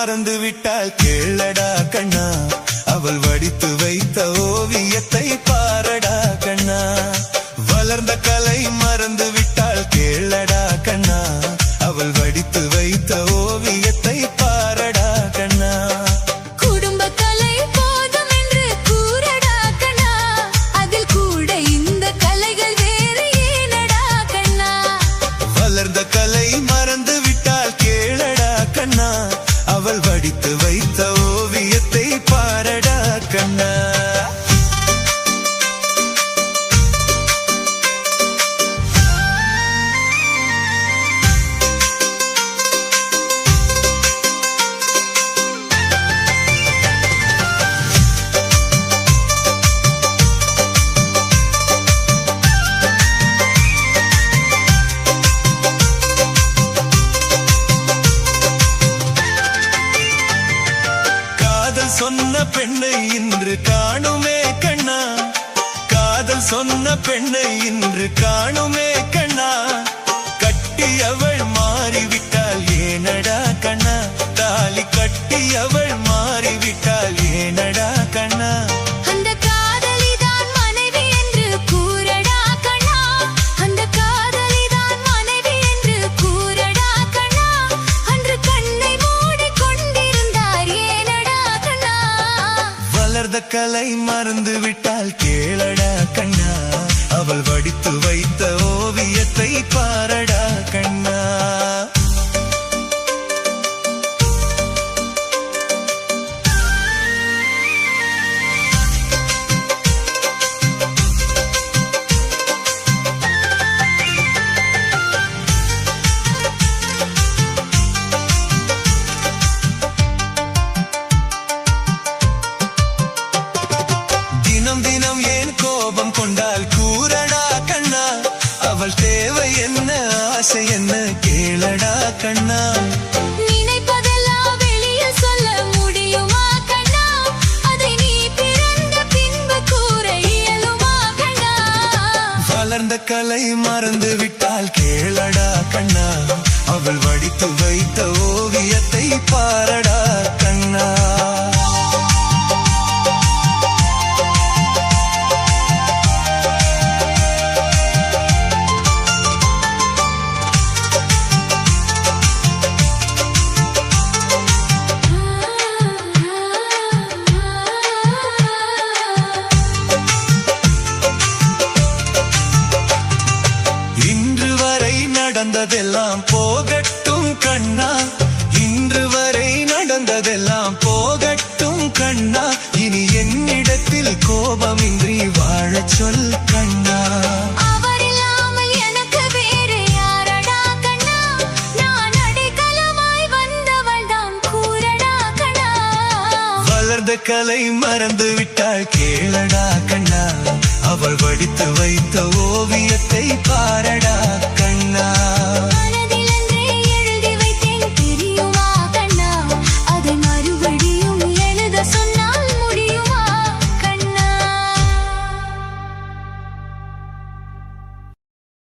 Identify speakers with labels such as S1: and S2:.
S1: மறந்து விட்டால் கேளடா கண்ணா, அவள் வடித்து வைத்த ஓவியத்தை பாரடா கண்ணா. வளர்ந்த கலை மறந்து விட்டால் கேளடா கண்ணா, அவள் வடித்து வைத்த ஓவியத்தை பாரடா கண்ணா.
S2: குடும்ப கலை போதும் என்று கூறடா கண்ணா, அதில் கூட இந்த கலைகள் வேறு ஏனடா கண்ணா.
S1: வளர்ந்த கலை மறந்து விட்டால் கேளடா கண்ணா, அவள் வடித்து வைத்த ஓவியத்தை பாரடா கண்ணா. சொன்ன பெண்ணை இன்று காணுமே கண்ணா, காதல் சொன்ன பெண்ணை இன்று காணுமே கண்ணா. கட்டியவள் மாறிவிட்டால் ஏனடா கண்ணா, தாலி கட்டியவள் மாறிவிட்டால் ஏனடா கண்ணா.
S2: அந்த காதலிதான் மனைவி என்று கூறடா கண்ணா, அந்த காதலிதான் மனைவி என்று கூறடா கண்ணா. அன்று கண்ணை மூடி கொண்டிருந்தார் ஏனடா கண்ணா.
S1: வளர்ந்த கலை மறந்து விட்டால் கேளடா கண்ணா, அவள் வடித்து வைத்த ஓவியத்தை பாரடா கண்ணா. தினம் தினம் ஏன் கோபம் கொண்டால் கூறடா கண்ணா, அவள் தேவை என்ன ஆசை என்ன கேளடா கண்ணா.
S2: நினைப்பதெல்லாம் வெளியில் சொல்ல முடியுமா கண்ணா, அதை நீ பிறந்த பின்பு கூற இயலுமா கண்ணா.
S1: வளர்ந்த கலை மறந்து விட்டால் கேளடா கண்ணா, அவள் வடித்து வைத்த ஓவியத்தை பாரடா கண்ணா. இன்று வரை நடந்ததெல்லாம் போகட்டும் கண்ணா, இன்று வரை நடந்ததெல்லாம் போகட்டும் கண்ணா. இனி என்னிடத்தில் கோபமின்றி வாழச் சொல் கண்ணா.
S2: அவர் இல்லாமல் எனக்கு வேறு யாரடா கண்ணா, நான் அடைக்கலமாய் வந்தவள் தான் கூறடா கண்ணா.
S1: வளர்ந்த கலை மறந்து விட்டால் கேளடா கண்ணா, அவள் வடித்து வைத்த ஓவியத்தை பாரடா கண்ணா.